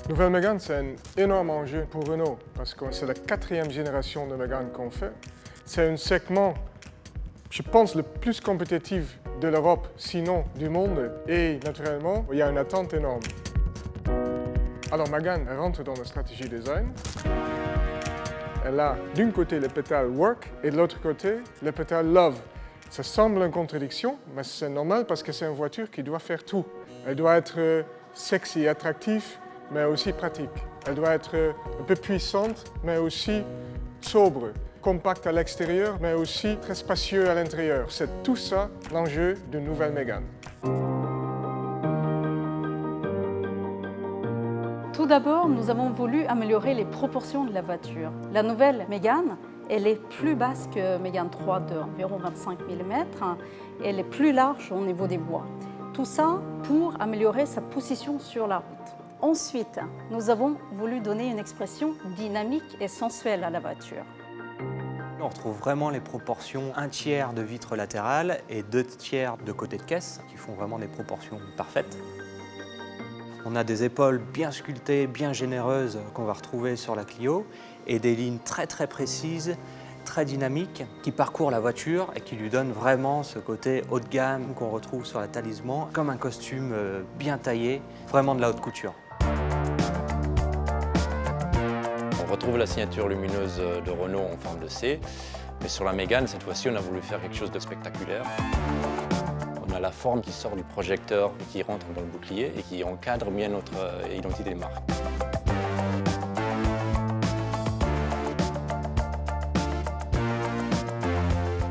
Nouvelle Mégane, c'est un énorme enjeu pour Renault parce que c'est la 4e génération de Mégane qu'on fait. C'est un segment, je pense, le plus compétitif de l'Europe, sinon du monde. Et naturellement, il y a une attente énorme. Alors Mégane rentre dans la stratégie design. Elle a d'un côté le pétale Work et de l'autre côté le pétale Love. Ça semble une contradiction, mais c'est normal parce que c'est une voiture qui doit faire tout. Elle doit être sexy, attractive, mais aussi pratique. Elle doit être un peu puissante, mais aussi sobre, compacte à l'extérieur, mais aussi très spacieux à l'intérieur. C'est tout ça l'enjeu d'une nouvelle Mégane. Tout d'abord, nous avons voulu améliorer les proportions de la voiture. La nouvelle Mégane, elle est plus basse que Mégane 3 d'environ 25 mm. Elle est plus large au niveau des bois. Tout ça pour améliorer sa position sur la route. Ensuite, nous avons voulu donner une expression dynamique et sensuelle à la voiture. On retrouve vraiment les proportions 1/3 de vitres latérales et 2/3 de côté de caisse, qui font vraiment des proportions parfaites. On a des épaules bien sculptées, bien généreuses qu'on va retrouver sur la Clio et des lignes très précises, très dynamiques qui parcourent la voiture et qui lui donnent vraiment ce côté haut de gamme qu'on retrouve sur la Talisman, comme un costume bien taillé, vraiment de la haute couture. On retrouve la signature lumineuse de Renault en forme de C, mais sur la Mégane, cette fois-ci, on a voulu faire quelque chose de spectaculaire. On a la forme qui sort du projecteur et qui rentre dans le bouclier et qui encadre bien notre identité de marque.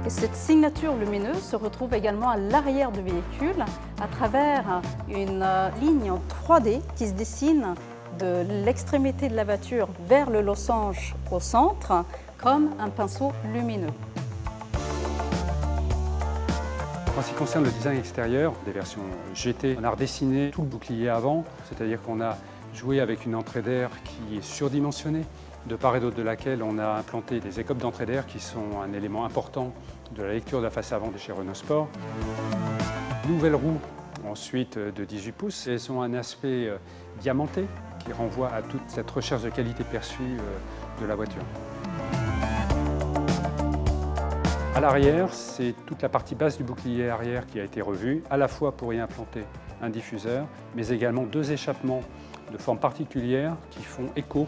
Et cette signature lumineuse se retrouve également à l'arrière du véhicule à travers une ligne en 3D qui se dessine de l'extrémité de la voiture vers le losange au centre comme un pinceau lumineux. En ce qui concerne le design extérieur des versions GT, on a redessiné tout le bouclier avant, c'est-à-dire qu'on a joué avec une entrée d'air qui est surdimensionnée, de part et d'autre de laquelle on a implanté des écopes d'entrée d'air qui sont un élément important de la lecture de la face avant de chez Renault Sport. Nouvelles roues, ensuite de 18 pouces, elles ont un aspect diamanté qui renvoie à toute cette recherche de qualité perçue de la voiture. À l'arrière, c'est toute la partie basse du bouclier arrière qui a été revue, à la fois pour y implanter un diffuseur, mais également 2 échappements de forme particulière qui font écho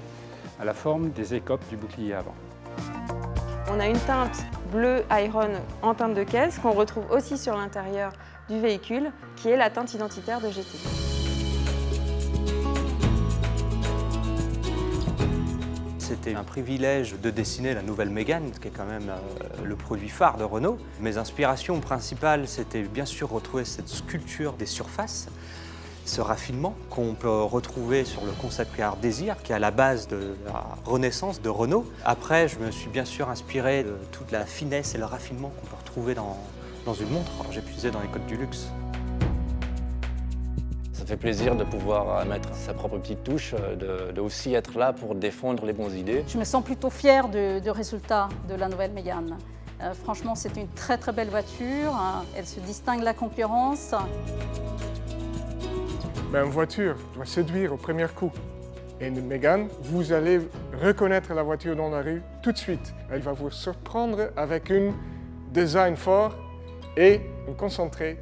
à la forme des écopes du bouclier avant. On a une teinte bleu Iron en teinte de caisse qu'on retrouve aussi sur l'intérieur du véhicule, qui est la teinte identitaire de GT. C'était un privilège de dessiner la nouvelle Mégane, qui est quand même le produit phare de Renault. Mes inspirations principales, c'était bien sûr retrouver cette sculpture des surfaces, ce raffinement qu'on peut retrouver sur le concept car Désir, qui est à la base de la renaissance de Renault. Après, je me suis bien sûr inspiré de toute la finesse et le raffinement qu'on peut retrouver dans une montre. Alors, j'ai puisé dans les codes du luxe. Ça fait plaisir de pouvoir mettre sa propre petite touche, de aussi être là pour défendre les bonnes idées. Je me sens plutôt fière du résultat de la nouvelle Mégane. Franchement, c'est une très belle voiture. Elle se distingue de la concurrence. Mais une voiture doit séduire au premier coup. Et une Mégane, vous allez reconnaître la voiture dans la rue tout de suite. Elle va vous surprendre avec un design fort et un concentré